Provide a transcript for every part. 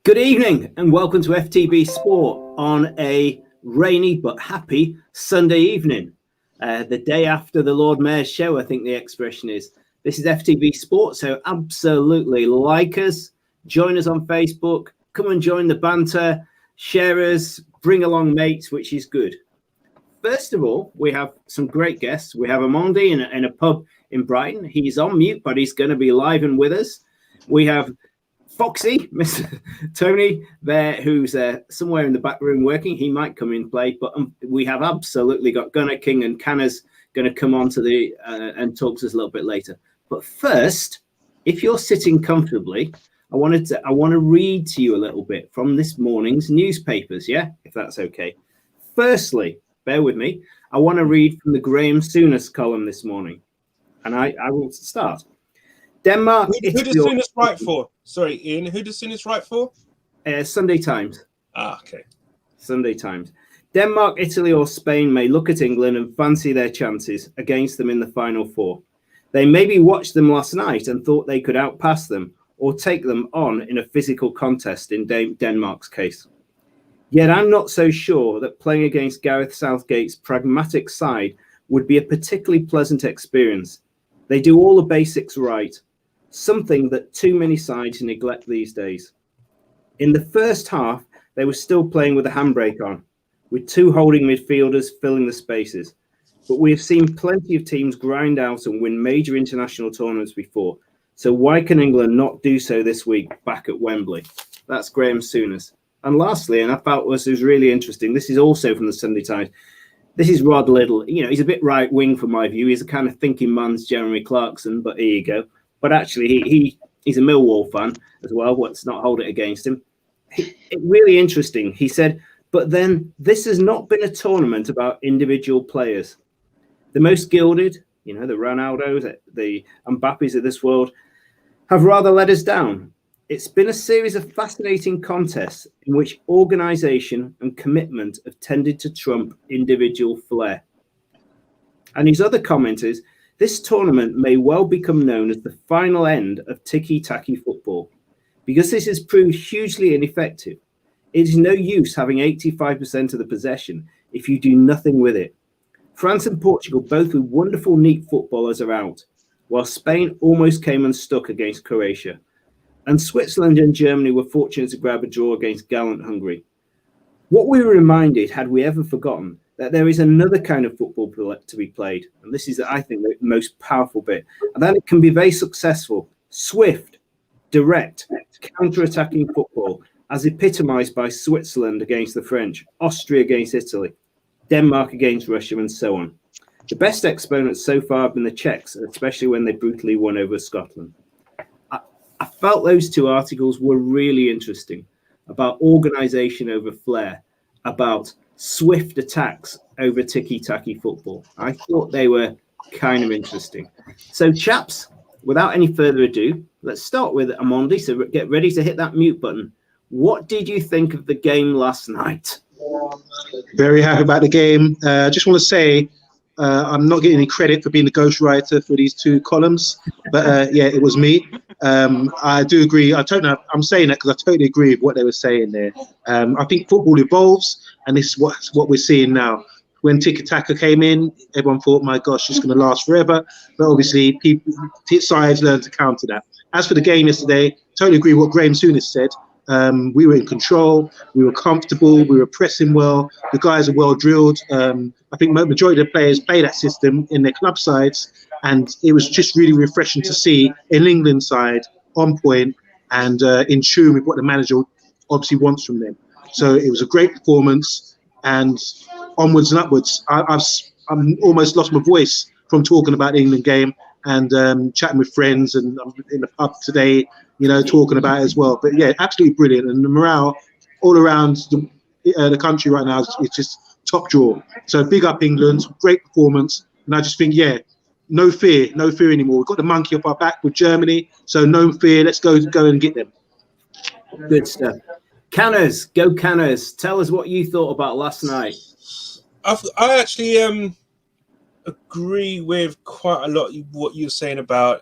Good evening and welcome to FTB Sport on a rainy but happy Sunday evening. The day after the Lord Mayor's show, I think the expression is. This is FTB Sport, so absolutely like us, join us on Facebook, come and join the banter, share us, bring along mates, which is good. First of all, we have some great guests. We have Amondi in a pub in Brighton. He's on mute, but he's going to be live and with us. We have Foxy, Mr. Tony there, who's somewhere in the back room working. He might come in play, but we have absolutely got Gunner King and Canner's going to come on to the and talk to us a little bit later. But first, if you're sitting comfortably, I want to read to you a little bit from this morning's newspapers, yeah, if that's okay. Firstly, bear with me. I want to read from the Graham Souness column this morning, and I will start. Denmark. Who does Souness write for? Sorry, Ian. Who does Souness write for? Sunday Times. Okay. Sunday Times. Denmark, Italy, or Spain may look at England and fancy their chances against them in the Final Four. They maybe watched them last night and thought they could outpass them or take them on in a physical contest in Denmark's case. Yet I'm not so sure that playing against Gareth Southgate's pragmatic side would be a particularly pleasant experience. They do all the basics right. Something that too many sides neglect these days. In the first half, they were still playing with a handbrake on, with two holding midfielders filling the spaces. But we have seen plenty of teams grind out and win major international tournaments before. So why can England not do so this week back at Wembley? That's Graham Souness. And lastly, and I felt this was really interesting, this is also from the Sunday Times. This is Rod Liddle. You know, he's a bit right wing from my view. He's a kind of thinking man's Jeremy Clarkson, but here you go. But actually, he's a Millwall fan as well. Let's not hold it against him. Really interesting. He said, but then this has not been a tournament about individual players. The most gilded, you know, the Ronaldos, the Mbappes of this world, have rather let us down. It's been a series of fascinating contests in which organisation and commitment have tended to trump individual flair. And his other comment is, this tournament may well become known as the final end of ticky-tacky football. Because this has proved hugely ineffective, it is no use having 85% of the possession if you do nothing with it. France and Portugal, both with wonderful, neat footballers, are out, while Spain almost came unstuck against Croatia. And Switzerland and Germany were fortunate to grab a draw against gallant Hungary. What we were reminded, had we ever forgotten, that there is another kind of football to be played. And this is, I think, the most powerful bit. And that it can be very successful, swift, direct, counter-attacking football, as epitomised by Switzerland against the French, Austria against Italy, Denmark against Russia, and so on. The best exponents so far have been the Czechs, especially when they brutally won over Scotland. I felt those two articles were really interesting, about organisation over flair, about swift attacks over ticky-tacky football. I thought they were kind of interesting. So, chaps, without any further ado, let's start with Amondi. So get ready to hit that mute button. What did you think of the game last night? Very happy about the game. Just want to say I'm not getting any credit for being the ghostwriter for these two columns, but yeah, it was me. I do agree. I'm saying that because I totally agree with what they were saying there. I think football evolves, and this is what we're seeing now. When Tiki-Taka came in, everyone thought, my gosh, it's going to last forever. But obviously, sides learn to counter that. As for the game yesterday, totally agree with what Graham Souness said. We were in control, we were comfortable, we were pressing well, the guys are well drilled. I think the majority of the players play that system in their club sides, and it was just really refreshing to see an England side on point and in tune with what the manager obviously wants from them. So it was a great performance, and onwards and upwards. I'm almost lost my voice from talking about the England game and chatting with friends, and I'm in the pub today, you know, talking about it as well. But yeah, absolutely brilliant, and the morale all around the country right now is just top draw. So big up England, great performance, and I just think, yeah, no fear anymore. We've got the monkey off our back with Germany, so no fear. Let's go and get them. Good stuff. Canners, go Canners. Tell us what you thought about last night. I actually agree with quite a lot of what you're saying about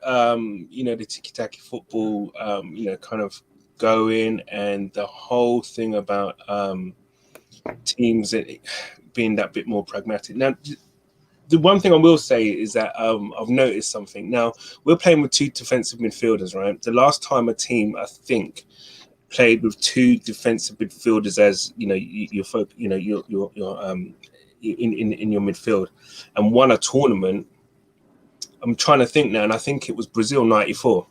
you know, the tiki-taka football, you know, kind of going, and the whole thing about teams being that bit more pragmatic. Now, the one thing I will say is that I've noticed something. Now, we're playing with two defensive midfielders, right? The last time a team, I think, played with two defensive midfielders as in your midfield and won a tournament. I'm trying to think now, and I think it was Brazil '94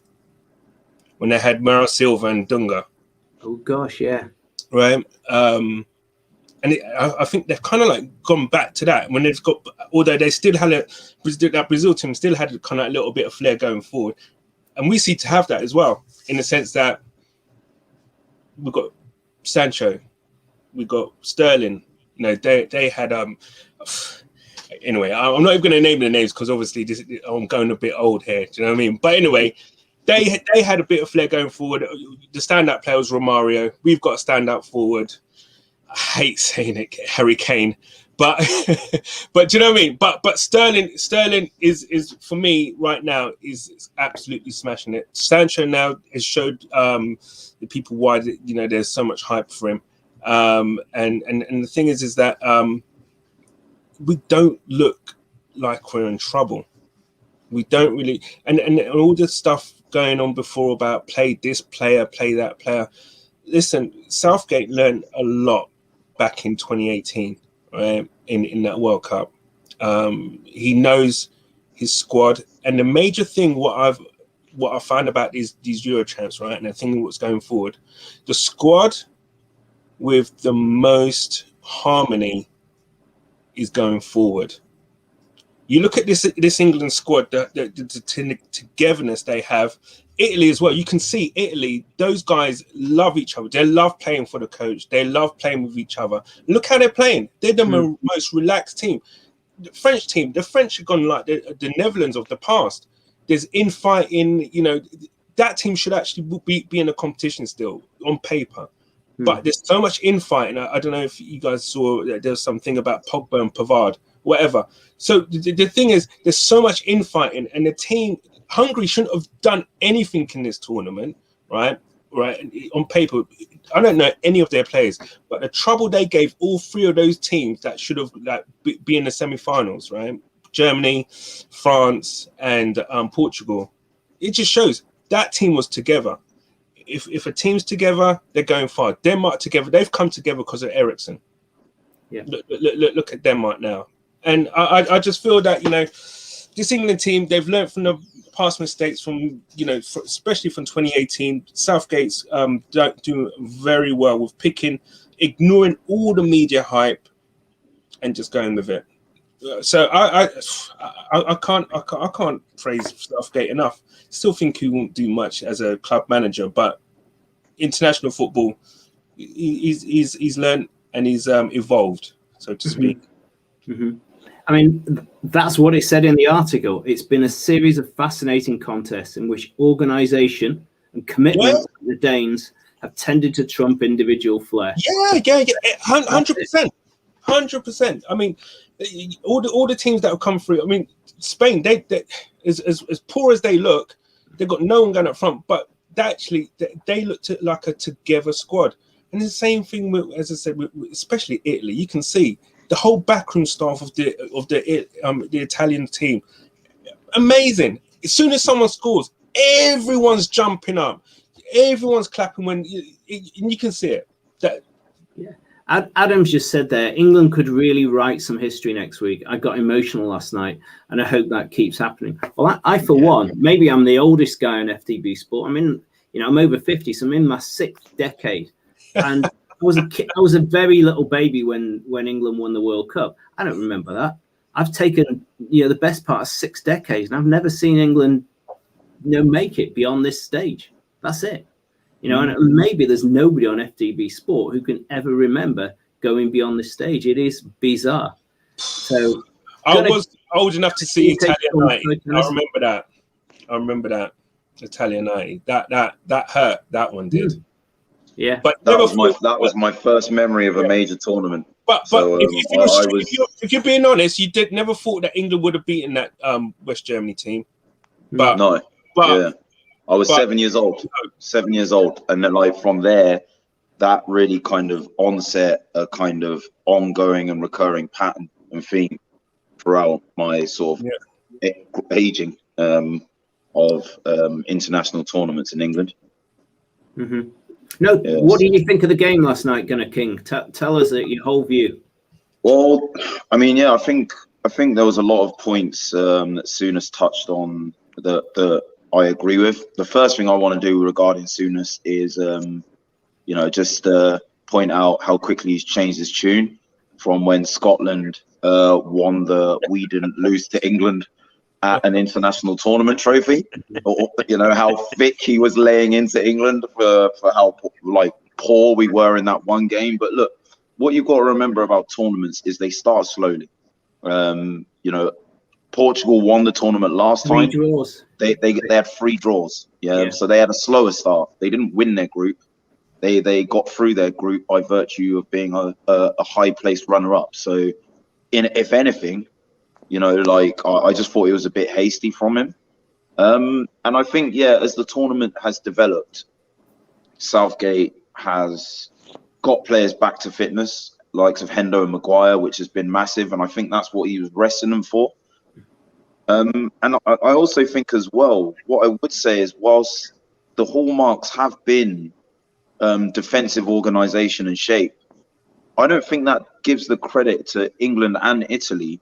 when they had Mara Silva and Dunga. Oh gosh, yeah. Right. I think they've kind of like gone back to that when they've got, although they still had that Brazil team still had kind of a little bit of flair going forward, and we seem to have that as well in the sense that we've got Sancho, we've got Sterling. They had anyway. I'm not even going to name the names because obviously I'm going a bit old here. Do you know what I mean? But anyway, they had a bit of flair going forward. The standout player was Romario. We've got a standout forward. I hate saying it, Harry Kane, but but do you know what I mean? But Sterling is for me right now is absolutely smashing it. Sancho now has showed the people why there's so much hype for him, and the thing is that we don't look like we're in trouble. We don't really, and all this stuff going on before about play this player, play that player. Listen, Southgate learned a lot back in 2018, right? In that World Cup, he knows his squad, and the major thing what I find about these Euro champs, right? And I think what's going forward, the squad with the most harmony is going forward. You look at this England squad, the togetherness they have. Italy as well. You can see Italy. Those guys love each other. They love playing for the coach. They love playing with each other. Look how they're playing. They're the most relaxed team. The French have gone like the Netherlands of the past. There's infighting. That team should actually be in a competition still on paper. But there's so much infighting. I don't know if you guys saw that there's something about Pogba and Pavard, whatever. So the thing is, there's so much infighting, and the team. Hungary shouldn't have done anything in this tournament, right? On paper, I don't know any of their players, but the trouble they gave all three of those teams that should have be in the semi-finals, right? Germany, France, and Portugal. It just shows that team was together. If a team's together, they're going far. Denmark together, they've come together because of Eriksen. Yeah. Look at Denmark now, and I just feel that this England team, they've learned from the past mistakes from especially from 2018. Southgate's do very well with ignoring all the media hype and just going with it. So I can't praise Southgate enough. Still think he won't do much as a club manager, but international football, he's learned and he's evolved, so to speak. Mm-hmm. I mean, that's what it said in the article. It's been a series of fascinating contests in which organisation and commitment of the Danes have tended to trump individual flair. Yeah, 100%. I mean, all the teams that have come through. I mean, Spain, they as poor as they look, they've got no one going up front, but they looked like a together squad. And the same thing with, as I said, especially Italy. You can see the whole backroom staff of the Italian team, amazing. As soon as someone scores, everyone's jumping up, everyone's clapping when you can see it. Adam's just said there, England could really write some history next week. I got emotional last night, and I hope that keeps happening. Well, I for one, maybe I'm the oldest guy on FTB Sport. I'm over 50, so I'm in my 6th decade, and I was a very little baby when England won the World Cup. I don't remember that. I've taken the best part of 6 decades, and I've never seen England make it beyond this stage. That's it. And maybe there's nobody on FTB Sport who can ever remember going beyond this stage. It is bizarre. So I was old enough to see Italian 90. I remember that Italian 90. That hurt. That one did. Yeah, but that was my first memory of a major tournament. But if you're being honest, you never thought that England would have beaten that West Germany team. But no, I was But- 7 years old. 7 years old, and then like from there, that really kind of onset a kind of ongoing and recurring pattern and theme throughout my sort of aging of international tournaments in England. Mm-hmm. No, Yes. What did you think of the game last night, Gunnar King? Tell us your whole view. Well, I mean, yeah, I think there was a lot of points that Souness touched on that I agree with. The first thing I want to do regarding Souness is, just point out how quickly he's changed his tune from when Scotland won the "We Didn't Lose to England" at an international tournament trophy. Or, how thick he was laying into England for how like poor we were in that one game. But look, what you've got to remember about tournaments is they start slowly. Portugal won the tournament last time. 3 draws. They had 3 draws. Yeah, so they had a slower start. They didn't win their group. They got through their group by virtue of being a high placed runner up. So, if anything, I just thought it was a bit hasty from him. And I think, as the tournament has developed, Southgate has got players back to fitness, likes of Hendo and Maguire, which has been massive. And I think that's what he was resting them for. And I also think as well, what I would say is, whilst the hallmarks have been defensive organisation and shape, I don't think that gives the credit to England and Italy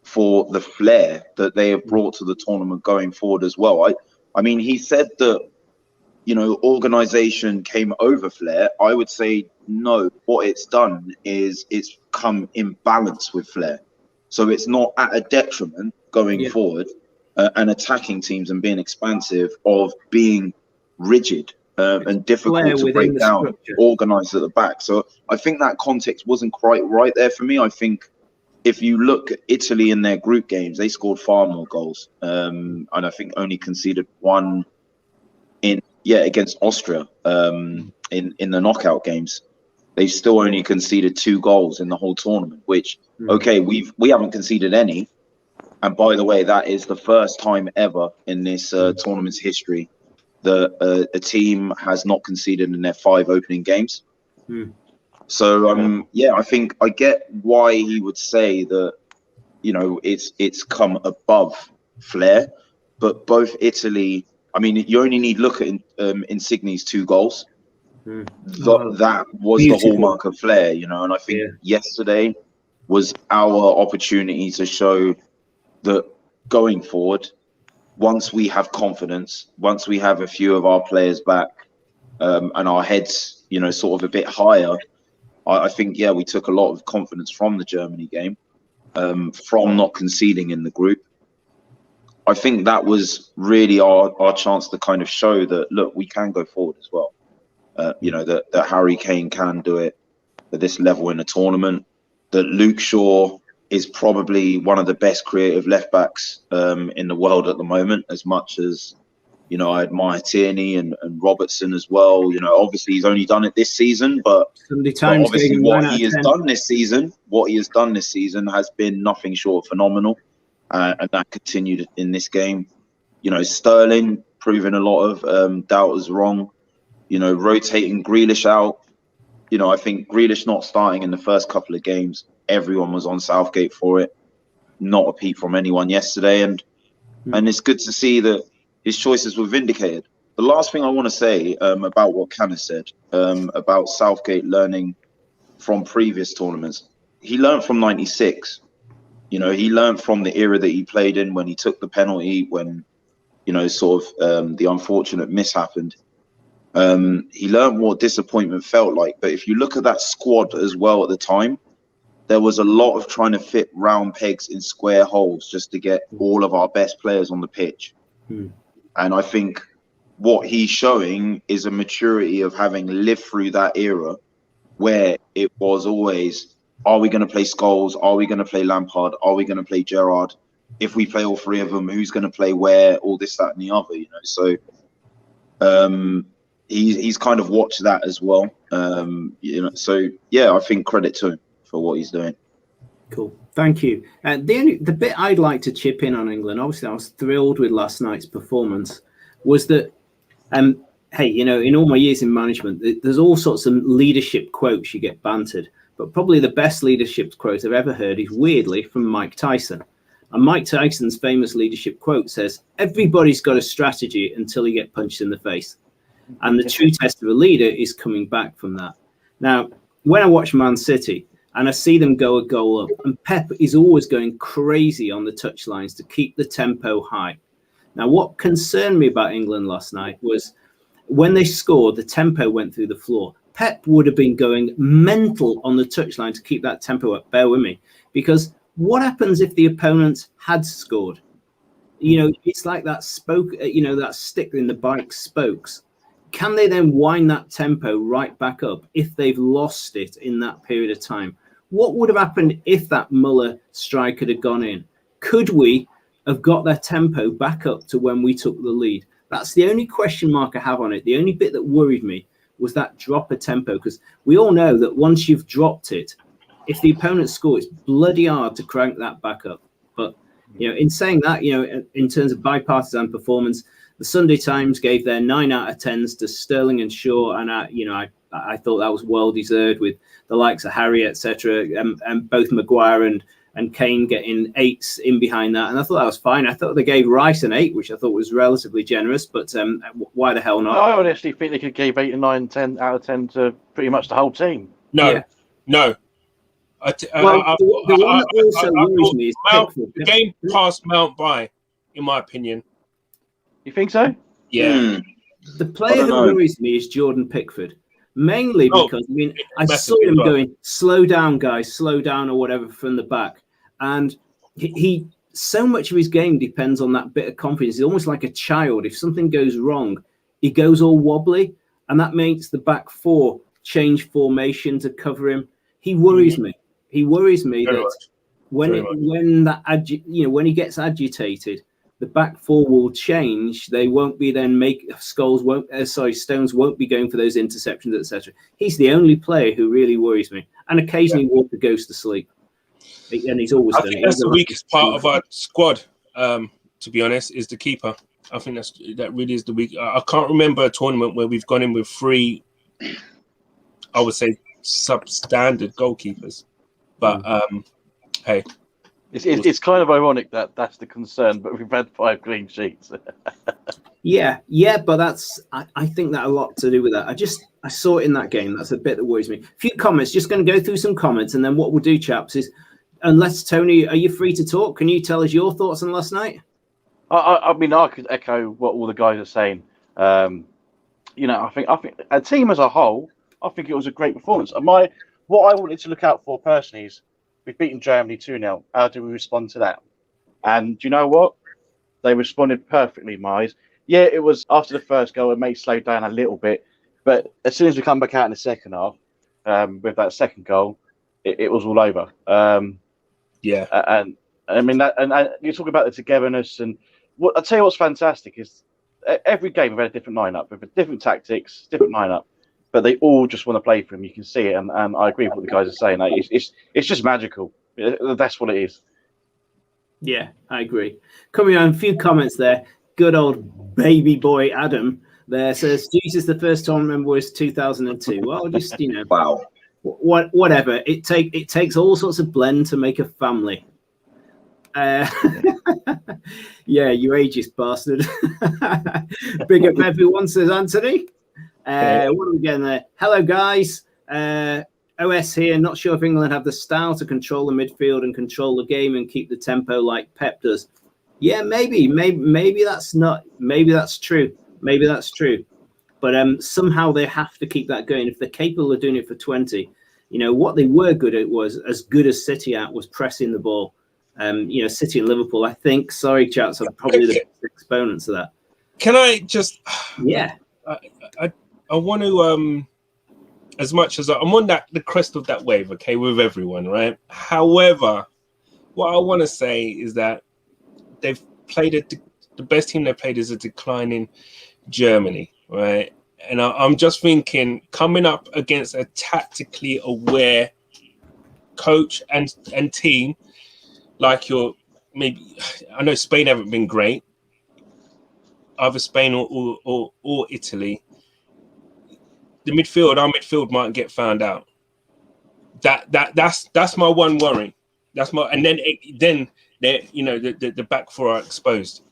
for the flair that they have brought to the tournament going forward as well. I mean, he said that, organisation came over flair. I would say no. What it's done is it's come in balance with flair. So it's not at a detriment going forward and attacking teams and being expansive of being rigid and difficult to break down, organised at the back. So I think that context wasn't quite right there for me. I think if you look at Italy in their group games, they scored far more goals. And I think only conceded 1 against Austria in the knockout games. They still only conceded 2 goals in the whole tournament, which, we haven't conceded any. And by the way, that is the first time ever in this tournament's history that a team has not conceded in their 5 opening games. So, I think I get why he would say that, it's come above flair. But both Italy, I mean, you only need look at Insigne's 2 goals. That was the hallmark of flair, and I think yesterday was our opportunity to show that going forward, once we have confidence, once we have a few of our players back and our heads, sort of a bit higher, I think, we took a lot of confidence from the Germany game, from not conceding in the group. I think that was really our chance to kind of show that, look, we can go forward as well. That Harry Kane can do it at this level in a tournament, that Luke Shaw is probably one of the best creative left backs in the world at the moment, as much as, I admire Tierney and Robertson as well. Obviously he's only done it this season, but obviously what he has done this season has been nothing short of phenomenal. And that continued in this game. Sterling proving a lot of doubters wrong. Rotating Grealish out. I think Grealish not starting in the first couple of games, everyone was on Southgate for it. Not a peep from anyone yesterday. And it's good to see that his choices were vindicated. The last thing I want to say about what Canna said about Southgate learning from previous tournaments. He learned from 96. He learned from the era that he played in when he took the penalty, when, the unfortunate miss happened. He learned what disappointment felt like. But if you look at that squad as well at the time, there was a lot of trying to fit round pegs in square holes just to get all of our best players on the pitch. And I think what he's showing is a maturity of having lived through that era where it was always, are we going to play Scholes? Are we going to play Lampard? Are we going to play Gerrard? If we play all 3 of them, who's going to play where? All this, that, and the other, So he's kind of watched that as well. So I think credit to him for what he's doing. Cool, thank you. The bit I'd like to chip in on England, obviously I was thrilled with last night's performance, was that Hey, you know, in all my years in management, there's all sorts of leadership quotes you get bantered, but probably the best leadership quote I've ever heard is weirdly from Mike Tyson. And Mike Tyson's famous leadership quote says, everybody's got a strategy until you get punched in the face. And the true test of a leader is coming back from that. Now, when I watch Man City and I see them go a goal up, and Pep is always going crazy on the touchlines to keep the tempo high. Now, what concerned me about England last night was when they scored, the tempo went through the floor. Pep would have been going mental on the touchline to keep that tempo up. Bear with me. Because what happens if the opponents had scored? You know, it's like that that stick in the bike spokes. Can they then wind that tempo right back up if they've lost it in that period of time? What would have happened if that Muller strike had gone in? Could we have got their tempo back up to when we took the lead? That's the only question mark I have on it. The only bit that worried me was that drop of tempo, because we all know that once you've dropped it, if the opponent score, it's bloody hard to crank that back up. But, you know, in saying that, you know, in terms of bipartisan performance, the Sunday Times gave their 9 out of 10s to Sterling and Shaw, and I thought that was well deserved, with the likes of Harry, etc., and both Maguire and Kane getting 8s in behind that, and I thought that was fine. I thought they gave Rice an 8, which I thought was relatively generous, but why the hell not? I honestly think they could give 8 and 9, 10 out of 10 to pretty much the whole team. No. Yeah. No. The one that also worries me is Mount, the game passed Mount by, in my opinion. You think so? Yeah. The player that worries me is Jordan Pickford, mainly because I saw him going, slow down, guys, slow down, or whatever, from the back, and he so much of his game depends on that bit of confidence. He's almost like a child. If something goes wrong, he goes all wobbly, and that makes the back four change formation to cover him. He worries me. He worries me that when he gets agitated, the back four will change. They won't be then Stones won't be going for those interceptions, etc. He's the only player who really worries me. And occasionally Walker goes to sleep. And he's always done it. I think that's the weakest part of our squad, to be honest, is the keeper. I think that really is the weak. I can't remember a tournament where we've gone in with 3, I would say, substandard goalkeepers. But hey, it's kind of ironic that that's the concern, but we've had 5 clean sheets. yeah, but I think that a lot to do with that. I saw it in that game. That's a bit that worries me. A few comments. Just going to go through some comments, and then what we'll do, chaps, is, unless Tony, are you free to talk? Can you tell us your thoughts on last night? I mean, I could echo what all the guys are saying. I think a team as a whole, I think it was a great performance. What I wanted to look out for personally is we've beaten Germany 2-0. How do we respond to that? And do you know what? They responded perfectly, Mize. Yeah, it was after the first goal, it may slow down a little bit, but as soon as we come back out in the second half, with that second goal, it was all over. Yeah, and I mean that, and you talk about the togetherness, and what I tell you, what's fantastic is every game we've had a different lineup, with different tactics, different lineup, but they all just want to play for him. You can see it, and I agree with what the guys are saying. Like, it's just magical. That's what it is. Yeah, I agree. Coming on, a few comments there. Good old baby boy Adam there says, Jesus, the first tournament was 2002. Well, just, wow. Whatever. It takes all sorts of blend to make a family. Yeah, you ageist bastard. Big up everyone, says Anthony. What are we getting there? Hello, guys. OS here. Not sure if England have the style to control the midfield and control the game and keep the tempo like Pep does. Yeah, maybe that's not. Maybe that's true. Maybe that's true. But somehow they have to keep that going. If they're capable of doing it for 20, what they were good at was as good as City at was pressing the ball. City and Liverpool, I think. Sorry, chaps, are probably the exponents of that. Can I just? Yeah. I want to, as much as I'm on the crest of that wave, okay, with everyone, right? However, what I want to say is that they've played the best team they've played is a declining Germany, right? And I'm just thinking, coming up against a tactically aware coach and team, like I know Spain haven't been great. either Spain or Italy, our midfield might get found out. That's my one worry. That's my, and then the back four are exposed.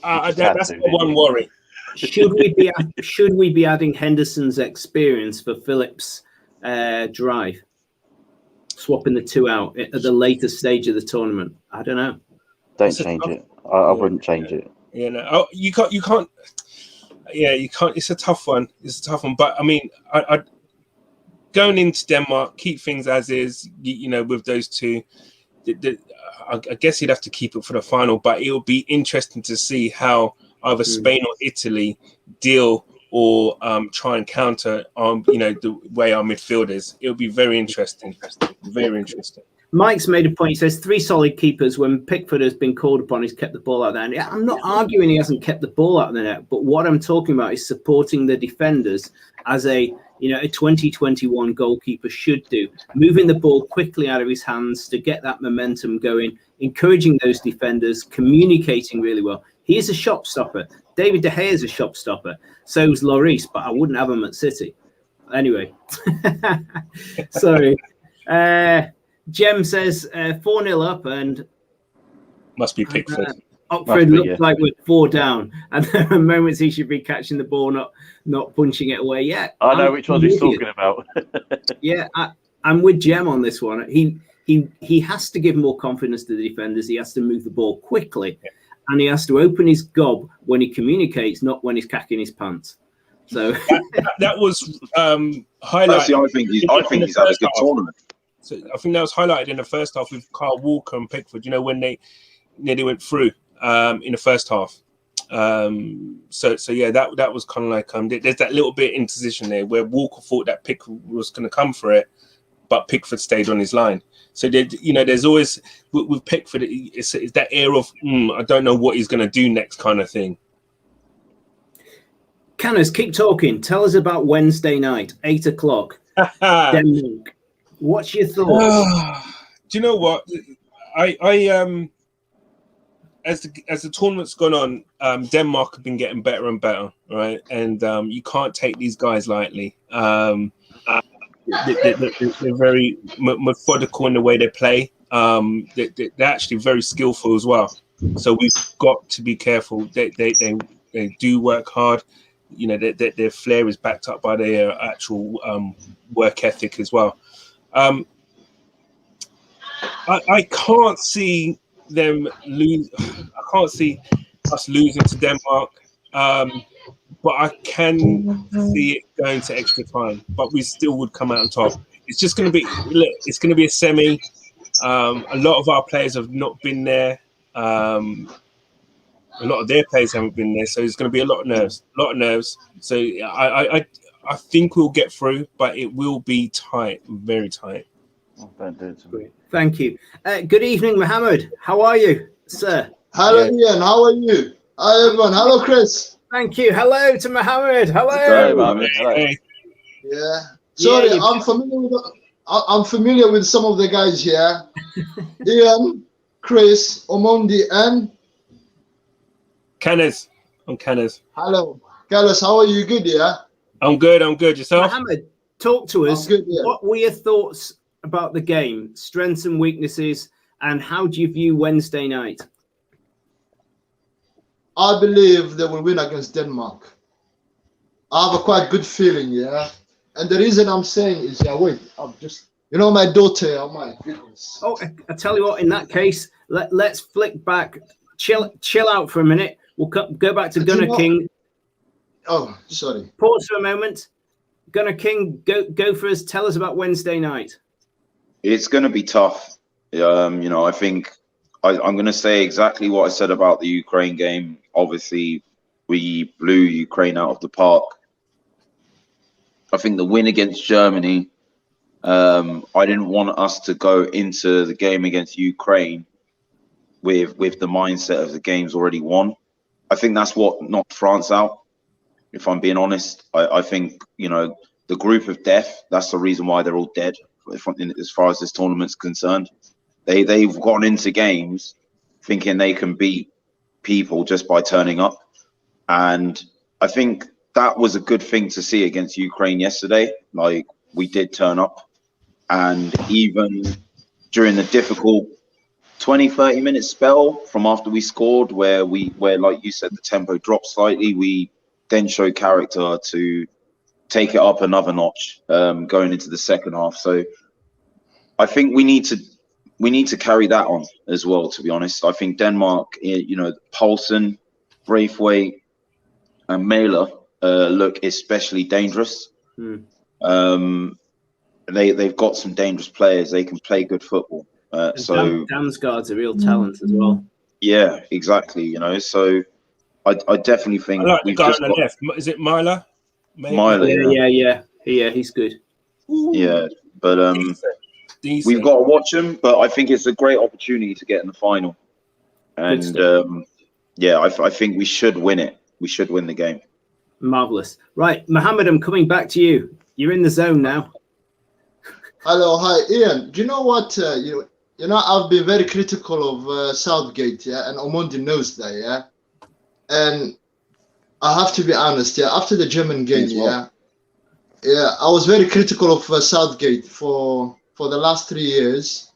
That's my one worry. Should we be adding Henderson's experience for Phillips' drive, swapping the two out at the later stage of the tournament? I don't know. Don't change it. I wouldn't change it. You can't. Yeah, you can't. It's a tough one. But I mean, I going into Denmark, keep things as is. With those two, I guess you'd have to keep it for the final. But it'll be interesting to see how either Spain or Italy deal or try and counter the way our midfield is. It'll be very interesting. Very interesting. Mike's made a point. He says 3 solid keepers. When Pickford has been called upon, he's kept the ball out there. And I'm not arguing he hasn't kept the ball out of the net, but what I'm talking about is supporting the defenders as a 2021 goalkeeper should do, moving the ball quickly out of his hands to get that momentum going, encouraging those defenders, communicating really well. He is a shot stopper. David De Gea is a shot stopper. So is Lloris, but I wouldn't have him at City. Anyway, sorry. Jem says 4-0 up and must be Pickford. Oxford looks like we're 4 down, and there are moments he should be catching the ball, not punching it away. Yeah, I know which one he's talking about. Yeah, I'm with Jem on this one. He has to give more confidence to the defenders. He has to move the ball quickly, and he has to open his gob when he communicates, not when he's cacking his pants. So that was highlighted. I think he's had a good tournament. So I think that was highlighted in the first half with Kyle Walker and Pickford. When they nearly went through in the first half. So yeah, that was kind of like there's that little bit in position there where Walker thought that Pickford was going to come for it, but Pickford stayed on his line. So there's always with Pickford, it's that air of I don't know what he's going to do next kind of thing. Canners, keep talking. Tell us about Wednesday night, 8:00, Denmark. What's your thoughts? Do you know what? I as the tournament's gone on, Denmark have been getting better and better, right? And you can't take these guys lightly. They're very methodical in the way they play. They're actually very skillful as well. So we've got to be careful. They do work hard. Their flair is backed up by their actual work ethic as well. I can't see them lose. I can't see us losing to Denmark, but I can see it going to extra time. But we still would come out on top. It's just going to be. It's going to be a semi. A lot of our players have not been there. A lot of their players haven't been there, so there's going to be a lot of nerves. So I think we'll get through, but it will be tight, very tight. Don't do it to me. Thank you. Good evening, Mohammed. How are you, sir? Hello, Ian. How are you? Hi, everyone. Hello, Chris. Thank you. Hello to Mohammed. Hello. Hello. Yeah. Sorry, Yeah, I'm familiar with some of the guys here. Ian, Chris, Omondi, and Canners. I'm Canners. hello. Carlos, how are you? Good, yeah? I'm good. Yourself? Mohammed, talk to us. I'm good, yeah. What were your thoughts about the game, strengths and weaknesses, and how do you view Wednesday night? I believe they will win against Denmark. I have a quite good feeling, yeah? And the reason I'm saying is, I'm just, my daughter, oh my goodness. Oh, I tell you what, in that case, let's flick back, chill out for a minute. We'll go back to Gunnar King. Oh, sorry. Pause for a moment. Gunnar King, go for us. Tell us about Wednesday night. It's going to be tough. I think I'm going to say exactly what I said about the Ukraine game. Obviously, we blew Ukraine out of the park. I think the win against Germany, I didn't want us to go into the game against Ukraine with the mindset of the game's already won. I think that's what knocked France out, if I'm being honest. I think, the group of death, that's the reason why they're all dead, as far as this tournament's concerned. They've gone into games thinking they can beat people just by turning up. And I think that was a good thing to see against Ukraine yesterday. Like, we did turn up, and even during the difficult 20-30 minute spell from after we scored, where like you said, the tempo dropped slightly, we then showed character to take it up another notch going into the second half. So I think we need to carry that on as well, to be honest. I think Denmark, you know, Poulsen, Braithwaite and Mæhle look especially dangerous. They've got some dangerous players. They can play good football. So Damsgaard's a real talent as well. Yeah, exactly. You know, so I definitely think I like the we've guy just on the got left. Is it Mæhle? Yeah, he's good. Yeah, but Decent. we've got to watch him. But I think it's a great opportunity to get in the final, and yeah, I think we should win it. We should win the game. Marvelous. Right, Mohammed, I'm coming back to you. You're in the zone now. Hello, hi, Ian. Do you know what? You know, I've been very critical of Southgate, yeah, and Omondi knows that, yeah. And I have to be honest, yeah. After the German game, yeah, I was very critical of Southgate for the last 3 years,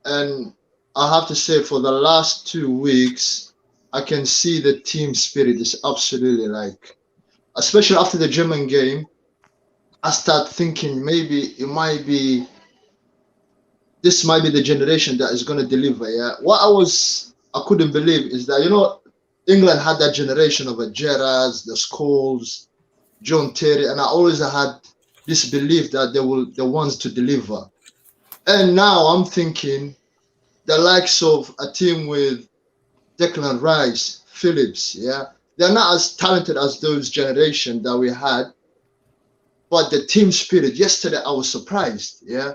and I have to say, for the last 2 weeks, I can see the team spirit is absolutely like, especially after the German game. I start thinking maybe this might be the generation that is going to deliver. Yeah, what I couldn't believe is that, you know, England had that generation of the Gerrards, the Scholes, John Terry, and I always had this belief that they will the ones to deliver. And now I'm thinking the likes of a team with Declan Rice, Phillips, yeah, they're not as talented as those generation that we had. But the team spirit, yesterday I was surprised, yeah.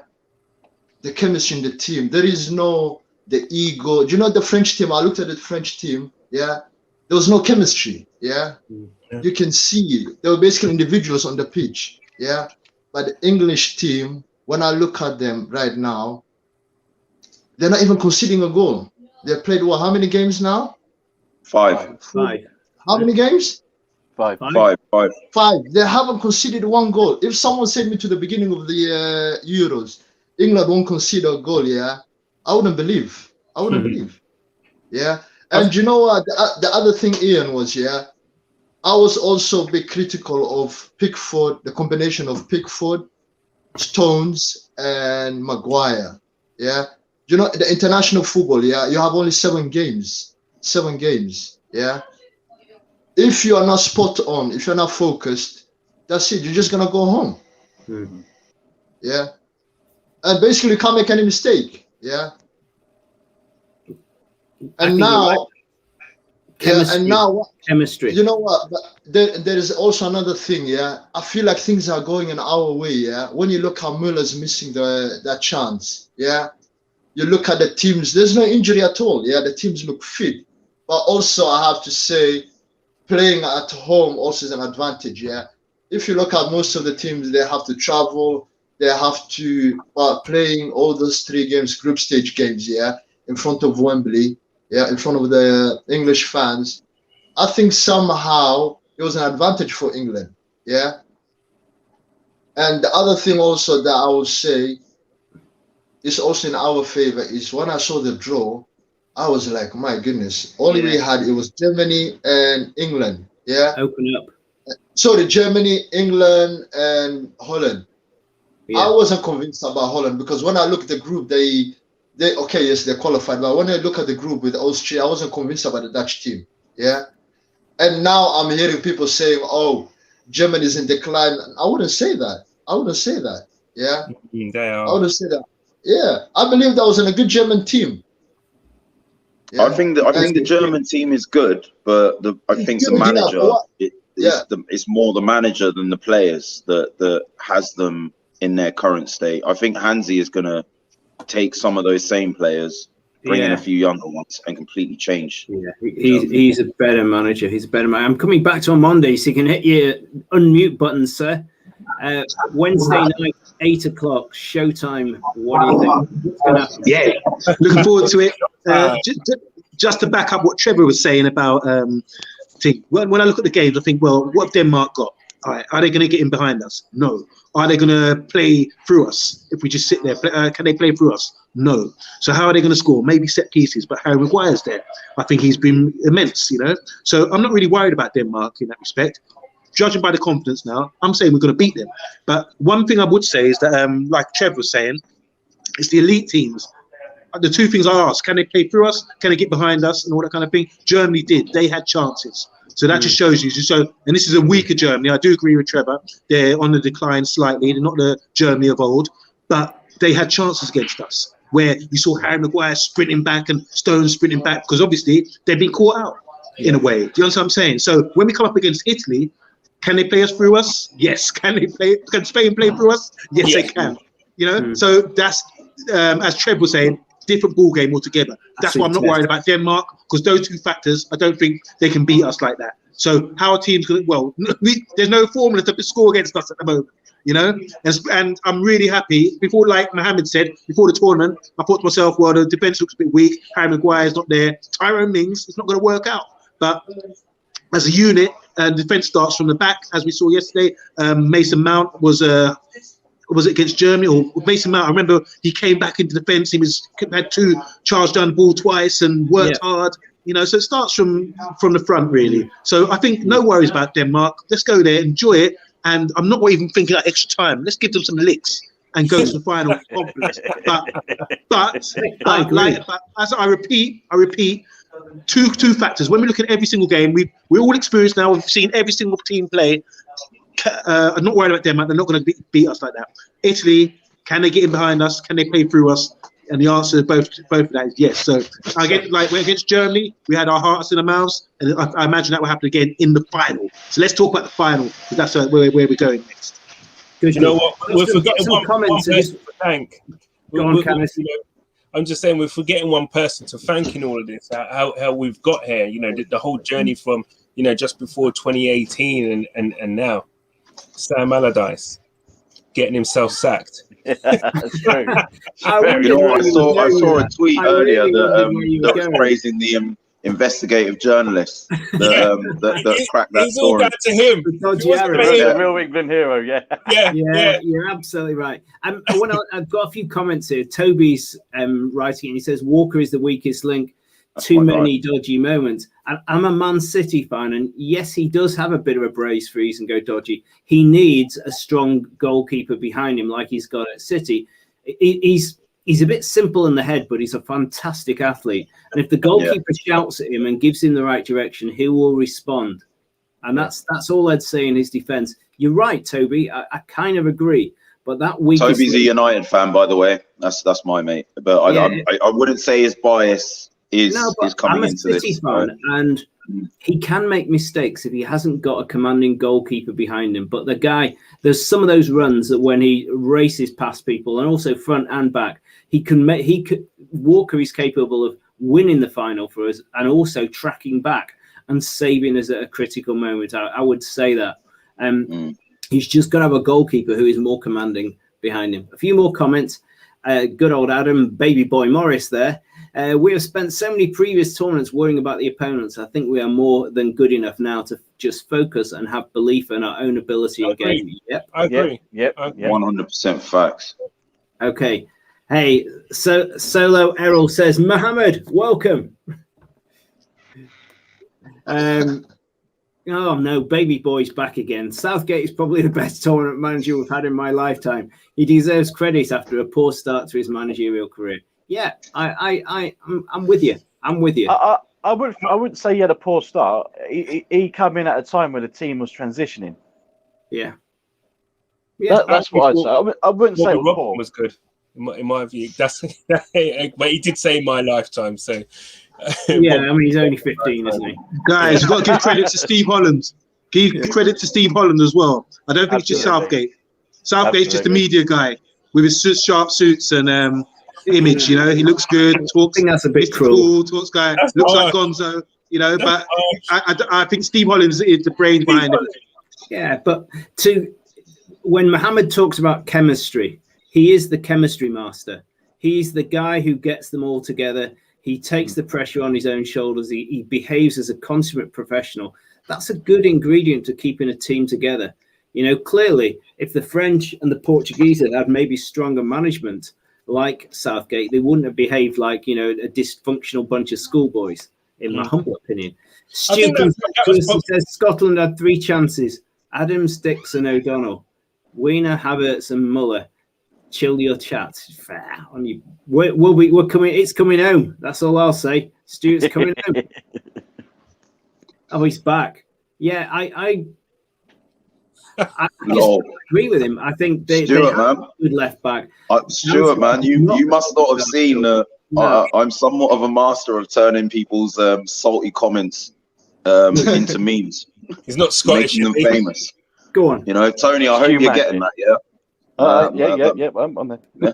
The chemistry in the team. There is no the ego. Do you know the French team? I looked at the French team, yeah. There was no chemistry, yeah. You can see they were basically individuals on the pitch, yeah. But the English team, when I look at them right now, they're not even conceding a goal. They played what? How many games now? Five. How many games? Five. They haven't conceded one goal. If someone said me to the beginning of the Euros, England won't concede a goal, yeah, I wouldn't believe. Yeah. And you know what? The other thing, Ian, was, yeah, I was also a bit critical of Pickford, the combination of Pickford, Stones, and Maguire. Yeah. You know, the international football, yeah, you have only 7 games. 7 games, yeah. If you are not spot on, if you're not focused, that's it. You're just gonna go home. Yeah, and basically you can't make any mistake. Yeah, and now, chemistry. You know what? But there is also another thing. Yeah, I feel like things are going in our way. Yeah, when you look how Muller's missing that chance. Yeah, you look at the teams. There's no injury at all. Yeah, the teams look fit. But also, I have to say, playing at home also is an advantage, yeah. If you look at most of the teams, they have to travel, they have to playing all those 3 games, group stage games, yeah, in front of Wembley, yeah, in front of the English fans. I think somehow it was an advantage for England, yeah. And the other thing also that I would say is also in our favor is when I saw the draw, I was like, my goodness, all we had, it was Germany and England. Yeah. Open up. Sorry, Germany, England, and Holland. Yeah. I wasn't convinced about Holland because when I look at the group, they okay, yes, they qualified. But when I look at the group with Austria, I wasn't convinced about the Dutch team. Yeah. And now I'm hearing people saying, oh, Germany is in decline. I wouldn't say that. Yeah. They are. I wouldn't say that. Yeah. I believe that was in a good German team. Yeah. I think the German team is good, but I think the manager it's more the manager than the players that has them in their current state. I think Hansi is going to take some of those same players, bring in a few younger ones, and completely change. Yeah, he's a better manager. I'm coming back to on Monday, so you can hit your unmute button, sir. Wednesday night, 8 o'clock, showtime. What do you think? Yeah, looking forward to it. Just to back up what Trevor was saying about thing. When I look at the games, I think, well, what have Denmark got? All right, are they going to get in behind us? No. Are they going to play through us if we just sit there? Can they play through us? No. So how are they going to score? Maybe set pieces, but Harry Maguire's there. I think he's been immense, you know. So I'm not really worried about Denmark in that respect. Judging by the confidence now, I'm saying we're going to beat them. But one thing I would say is that, like Trev was saying, it's the elite teams. The two things I asked, can they play through us? Can they get behind us and all that kind of thing? Germany did. They had chances. So that just shows you. So, and this is a weaker Germany. I do agree with Trevor. They're on the decline slightly. They're not the Germany of old, but they had chances against us where you saw Harry Maguire sprinting back and Stones sprinting back because obviously they've been caught out in a way. Do you understand what I'm saying? So when we come up against Italy, can they play us through us? Yes. Can Spain play through us? Yes, they can. You know, so that's, as Trev was saying, different ball game altogether. That's why I'm not worried about Denmark, because those two factors, I don't think they can beat us like that. So how are teams going to, well, there's no formula to score against us at the moment, you know? And I'm really happy. Before, like Mohammed said, before the tournament, I thought to myself, well, the defence looks a bit weak. Harry Maguire's not there. Tyrone Mings, it's not going to work out. But as a unit, defence starts from the back, as we saw yesterday. Mason Mount was it against Germany or Mason Mount? I remember he came back into defence. He had two charged down the ball twice and worked hard. You know, so it starts from the front really. So I think no worries about Denmark. Let's go there, enjoy it, and I'm not even thinking like extra time. Let's give them some licks and go to the final with confidence. But as I repeat, two factors. When we look at every single game, we're all experienced now. We've seen every single team play. I'm not worried about Denmark. They're not going to beat us like that. Italy, can they get in behind us? Can they play through us? And the answer to both of that is yes. So I get like we're against Germany, we had our hearts in our mouths, and I imagine that will happen again in the final. So let's talk about the final because that's where we're going next. Good. You know what? We're forgetting one person to thank. Go on, Canis. I'm just saying we're forgetting one person to thank in all of this. How we've got here. You know, the whole journey from just before 2018 and now. Sam Allardyce getting himself sacked. That's true. I saw a tweet earlier that was praising the investigative journalist that cracked that it's all story. down to him. The real England hero, yeah, you're absolutely right. I've got a few comments here. Toby's writing, and he says Walker is the weakest link. Too many dodgy moments. And I'm a Man City fan, and yes, he does have a bit of a brace freeze and go dodgy. He needs a strong goalkeeper behind him, like he's got at City. He's a bit simple in the head, but he's a fantastic athlete. And if the goalkeeper shouts at him and gives him the right direction, he will respond. And that's all I'd say in his defence. You're right, Toby. I kind of agree. But that week, Toby's a United fan, by the way. That's my mate. But I wouldn't say his bias is coming into this. I'm a City fan, and he can make mistakes if he hasn't got a commanding goalkeeper behind him. But the guy, there's some of those runs that when he races past people, and also front and back, Walker is capable of winning the final for us, and also tracking back and saving us at a critical moment. I would say that. He's just got to have a goalkeeper who is more commanding behind him. A few more comments. Good old Adam, baby boy Morris there. We have spent so many previous tournaments worrying about the opponents. I think we are more than good enough now to just focus and have belief in our own ability in game. Yep. I agree. Yep. 100% facts. Okay. Hey, Solo Errol says, Mohammed, welcome. Oh no, baby boy's back again. Southgate is probably the best tournament manager we've had in my lifetime. He deserves credit after a poor start to his managerial career. Yeah, I'm with you. I'm with you. I wouldn't say he had a poor start. He came in at a time when the team was transitioning. Yeah, that's what I'd say. I wouldn't say Robin was good in my view. But he did say in my lifetime. So yeah, I mean he's only 15, isn't he? Guys, you've got to give credit to Steve Holland. Give credit to Steve Holland as well. I don't think it's just Southgate. Southgate's just a media guy with his sharp suits and image, he looks good, talks. I think that's a bit cruel. Cool, talks guy, looks like Gonzo, but I think Steve Holland is the brain behind it. Yeah, but when Mohammed talks about chemistry, he is the chemistry master. He's the guy who gets them all together. He takes the pressure on his own shoulders. He behaves as a consummate professional. That's a good ingredient to keeping a team together. You know, clearly, if the French and the Portuguese had maybe stronger management like Southgate, they wouldn't have behaved like, you know, a dysfunctional bunch of schoolboys, in my humble opinion. Stu says Scotland had 3 chances. Adams, Dixon, O'Donnell. Wiener, Havertz and Muller. Chill your chat. Fair on you. We're coming. It's coming home. That's all I'll say. Stuart's coming home. Oh, he's back. Yeah, I just agree with him. I think they have a good left back. Stuart, man, you must not have seen. I'm somewhat of a master of turning people's salty comments into memes. He's not Scottish, making them famous. Go on. You know, Tony. I hope you're getting that. Yeah. Yeah. I'm there. Yeah.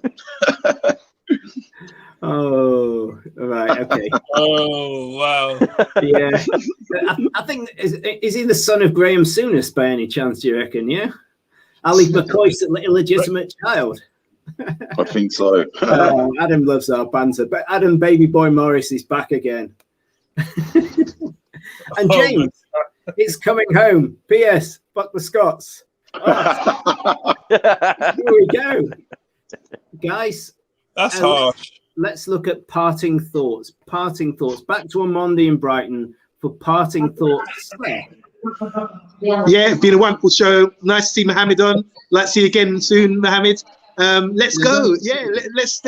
Oh, right, okay. Oh, wow. Yeah. I think, is he the son of Graham Souness by any chance, do you reckon, yeah? Ali McCoy's illegitimate child. I think so. Adam loves our banter, but Adam Baby Boy Morris is back again. And James, it's coming home. P.S. Fuck the Scots. Oh, here we go. Guys. That's harsh. Let's look at parting thoughts. Parting thoughts. Back to Amondi in Brighton for parting thoughts. Yeah, it's been a wonderful show. Nice to see Mohammed on. Like to see you again soon, Mohammed. Let's go. Yeah, let's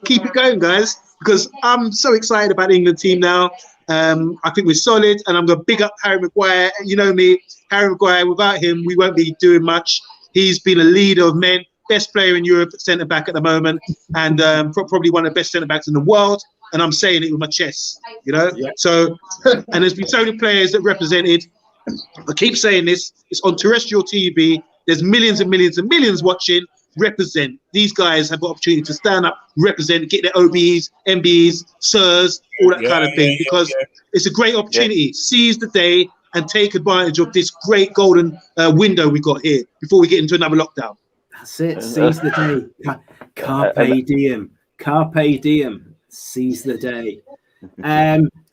keep it going, guys, because I'm so excited about the England team now. I think we're solid, and I'm going to big up Harry Maguire. You know me, Harry Maguire, without him, we won't be doing much. He's been a leader of men, best player in Europe at centre-back at the moment, and probably one of the best centre-backs in the world, and I'm saying it with my chest, you know? Yeah. So, and there's been so many players that represented. I keep saying this, it's on terrestrial TV. There's millions and millions and millions watching. Represent. These guys have got opportunity to stand up, represent, get their OBEs, MBEs, SIRs, all that kind of thing, because it's a great opportunity. Seize the day and take advantage of this great golden window we got here before we get into another lockdown. That's it. Seize the day. Carpe diem. Carpe diem. Seize the day.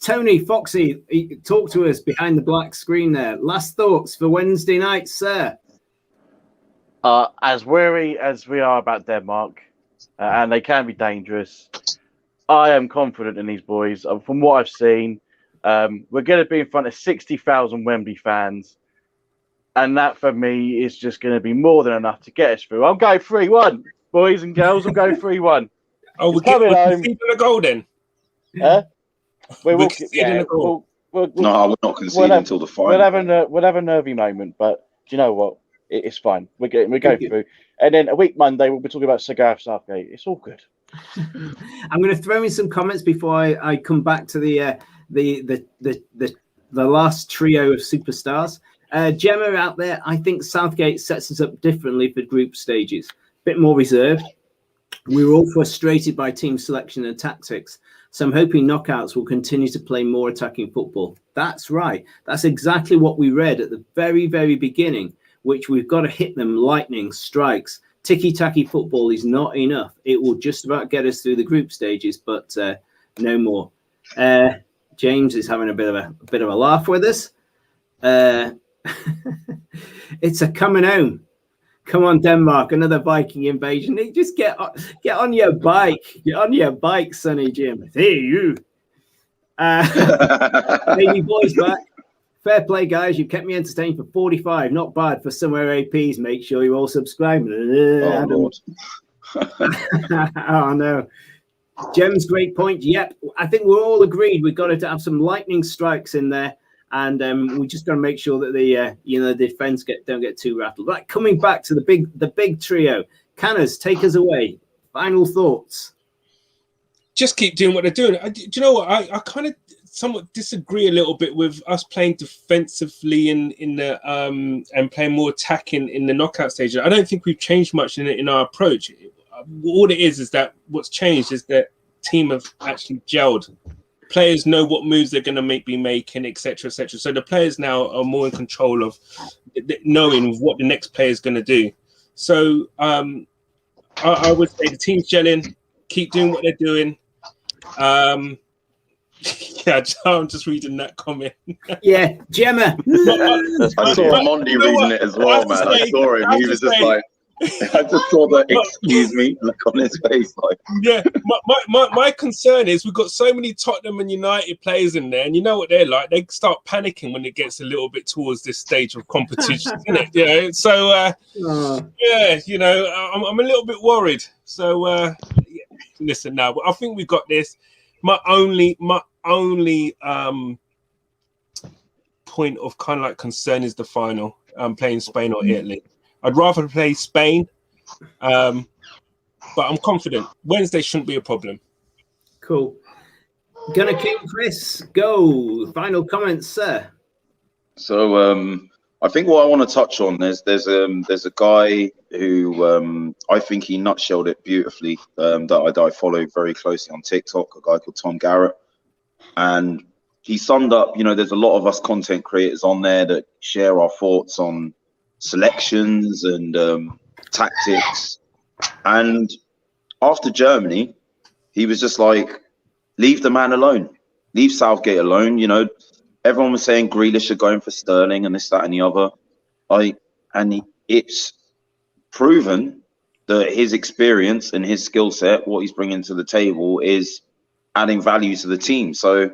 Tony, Foxy, talk to us behind the black screen there. Last thoughts for Wednesday night, sir. As wary as we are about Denmark, and they can be dangerous, I am confident in these boys. From what I've seen, we're going to be in front of 60,000 Wembley fans, and that for me is just going to be more than enough to get us through. I'm going 3-1, boys and girls. I'm going 3-1. Oh, we're conceding a goal then? We're conceding a goal. No, we're not conceding until the final. We'll have a nervy moment, but do you know what? It's fine. We go through, and then a week Monday we'll be talking about Gareth Southgate. It's all good. I'm going to throw in some comments before I come back to the last trio of superstars. Gemma out there, I think Southgate sets us up differently for group stages. A bit more reserved. We were all frustrated by team selection and tactics, so I'm hoping knockouts will continue to play more attacking football. That's right. That's exactly what we read at the very, very beginning, which we've got to hit them lightning strikes. Ticky-tacky football is not enough. It will just about get us through the group stages, but no more. James is having a bit of a laugh with us. It's a coming home. Come on, Denmark, another Viking invasion. Just get on your bike. Get on your bike, Sonny Jim. Hey, you. Baby boys back. Fair play, guys. You kept me entertained for 45. Not bad for somewhere APs. Make sure you all subscribe. Oh, Lord. Oh, no. Jem's great point. Yep. I think we're all agreed we've got to have some lightning strikes in there. And we just got to make sure that the defense don't get too rattled. Right, coming back to the big trio. Canners, take us away. Final thoughts. Just keep doing what they're doing. Do you know what? I kind of somewhat disagree a little bit with us playing defensively in the and playing more attacking in the knockout stage. I don't think we've changed much in our approach. All it is that what's changed is that team have actually gelled. Players know what moves they're going to be making, etc., etc. So the players now are more in control of knowing what the next player is going to do. So I would say the team's gelling. Keep doing what they're doing. Yeah, I'm just reading that comment. Yeah, Gemma. I saw Mondi reading it as well, man. I saw him. He was just like, I just saw the excuse me look on his face. Like, yeah, my concern is we've got so many Tottenham and United players in there, and you know what they're like. They start panicking when it gets a little bit towards this stage of competition, isn't it? You know, so yeah, you know, I'm a little bit worried. So yeah, listen, now I think we've got this. My only point of kind of like concern is the final. Playing Spain or Italy. I'd rather play Spain, but I'm confident Wednesday shouldn't be a problem. Cool. Gonna King Chris, go. Final comments, sir. So I think what I want to touch on there's a guy who I think he nutshelled it beautifully that I follow very closely on TikTok, a guy called Tom Garrett, and he summed up. You know, there's a lot of us content creators on there that share our thoughts on selections and tactics, and after Germany, he was just like, leave the man alone, leave Southgate alone. You know, everyone was saying Grealish are going for Sterling and this, that, and the other. It's proven that his experience and his skill set, what he's bringing to the table, is adding value to the team. So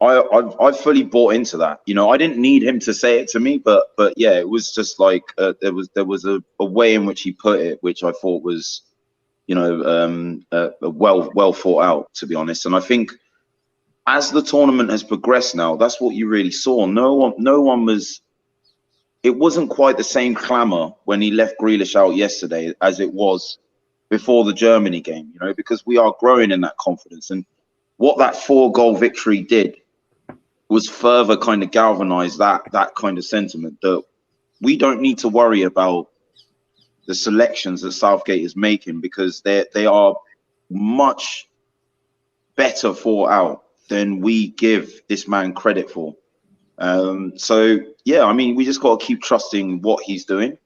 I fully bought into that. You know, I didn't need him to say it to me, but yeah, it was just like there was a way in which he put it, which I thought was, you know, well thought out, to be honest. And I think as the tournament has progressed now, that's what you really saw. No one was. It wasn't quite the same clamour when he left Grealish out yesterday as it was before the Germany game. You know, because we are growing in that confidence, and what that 4-goal victory did was further kind of galvanize that kind of sentiment that we don't need to worry about the selections that Southgate is making, because they are much better thought out than we give this man credit for. So yeah, I mean, we just got to keep trusting what he's doing,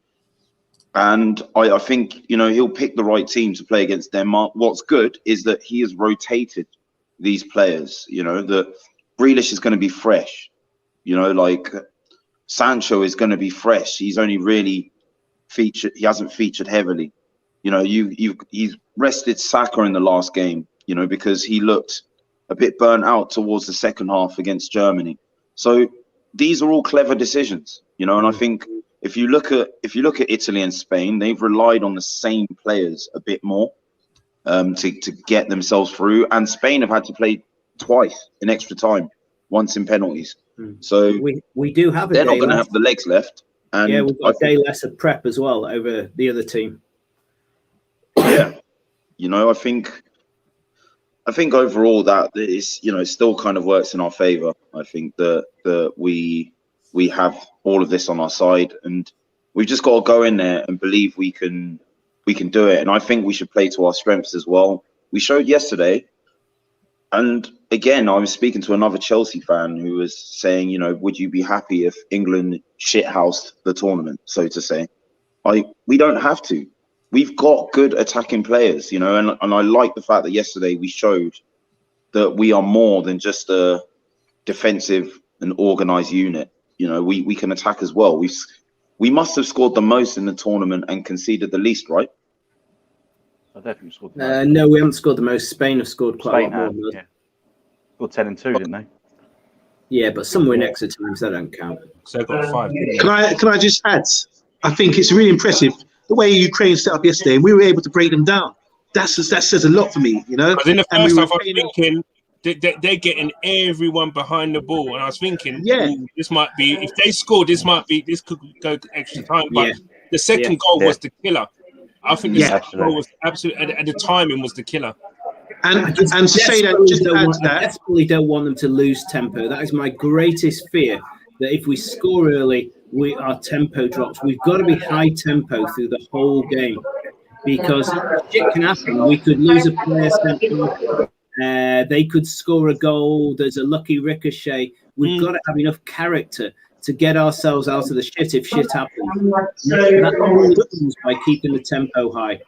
and I think, you know, he'll pick the right team to play against Denmark. What's good is that he has rotated these players. You know, that Grealish is going to be fresh. You know, like Sancho is going to be fresh. He's only really featured. He hasn't featured heavily. You know, he's rested Saka in the last game. You know, because he looked a bit burnt out towards the second half against Germany. So these are all clever decisions. You know, and I think if you look at Italy and Spain, they've relied on the same players a bit more to get themselves through. And Spain have had to play twice in extra time, once in penalties. So we do have. They're not going to have the legs left. And yeah, we've got a day less of prep as well over the other team. Yeah, you know, I think overall that is, you know, it still kind of works in our favour. I think that we have all of this on our side, and we've just got to go in there and believe we can do it. And I think we should play to our strengths as well. We showed yesterday. And again, I was speaking to another Chelsea fan who was saying, you know, would you be happy if England shithoused the tournament, so to say? We don't have to. We've got good attacking players, you know, and I like the fact that yesterday we showed that we are more than just a defensive and organised unit. You know, we can attack as well. We must have scored the most in the tournament and conceded the least, right? I definitely scored the most. No, we haven't scored the most. Spain have scored quite Spain a lot more. yeah. Scored 10 and 2, didn't they? Yeah, but some win extra times, that don't count. So I got 5. Can I just add? I think it's really impressive the way Ukraine set up yesterday, and we were able to break them down. That says a lot for me, you know. Because in the first half, I was thinking they're getting everyone behind the ball, and I was thinking, this might be, if they score, this could go extra time. But the second goal was the killer. I think the second goal was absolutely, and the timing was the killer. And to say that, just to add to that, I desperately don't want them to lose tempo. That is my greatest fear. That if we score early, our tempo drops. We've got to be high tempo through the whole game, because shit can happen. We could lose a player central. They could score a goal. There's a lucky ricochet. We've got to have enough character to get ourselves out of the shit if shit happens. That only comes by keeping the tempo high.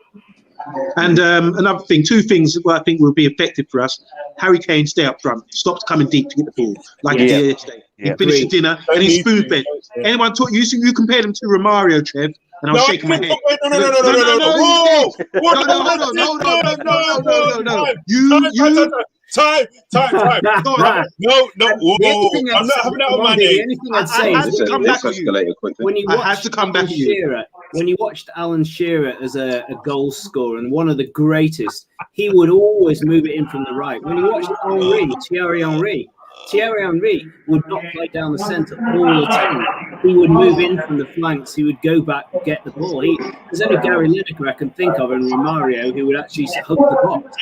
And another thing, two things that I think will be effective for us. Harry Kane, stay up front. Stop coming deep to get the ball like he did yesterday. He finished the dinner and he spoon-fed. Anyone talk? You compared him to Romario, Trev, and I was shaking my head. No. Time. No. Whoa. I'm not having that on my name. Anything I'd say is when you watched Alan Shearer as a goal scorer and one of the greatest, he would always move it in from the right. When you watched Thierry Henry would not play down the centre all the time. He would move in from the flanks. He would go back and get the ball. There's only Gary Lineker I can think of and Romario who would actually hug the box.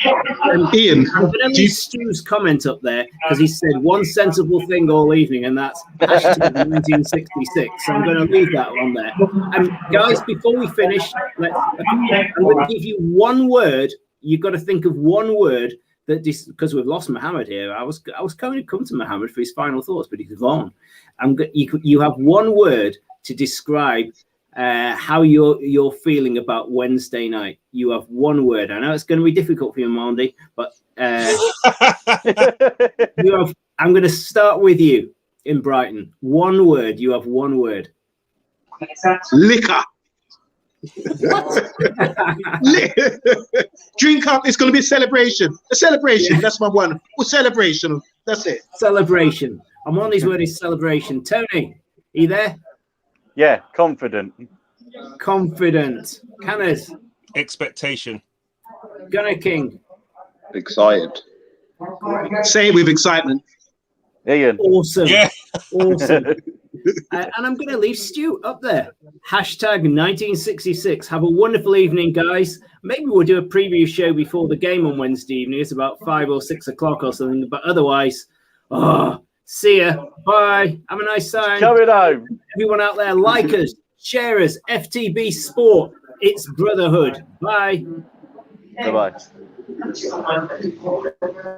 Ian, I'm going to leave Stu's comment up there because he said one sensible thing all evening, and that's hashtag 1966. So I'm going to leave that on there. And guys, before we finish, I'm going to give you one word. You've got to think of one word. Because we've lost Mohammed here, I was going to come to Mohammed for his final thoughts, but he's gone. You have one word to describe how you're feeling about Wednesday night. You have one word. I know it's going to be difficult for you, Mandy, but I'm going to start with you in Brighton. One word. You have one word. Liquor. Drink up. It's going to be a celebration. That's my one. Celebration. That's it. Celebration. I'm on his word is celebration. Tony, are you there? Yeah, confident. Canners. Expectation. Gunner King. Excited. Say it with excitement. Ian. Awesome. Yeah. Awesome. And I'm going to leave Stu up there. Hashtag 1966. Have a wonderful evening, guys. Maybe we'll do a preview show before the game on Wednesday evening. It's about 5 or 6 o'clock or something. But otherwise, see ya. Bye. Have a nice time. Coming home. Everyone out there, like us, share us. FTB Sport. It's brotherhood. Bye. Bye-bye.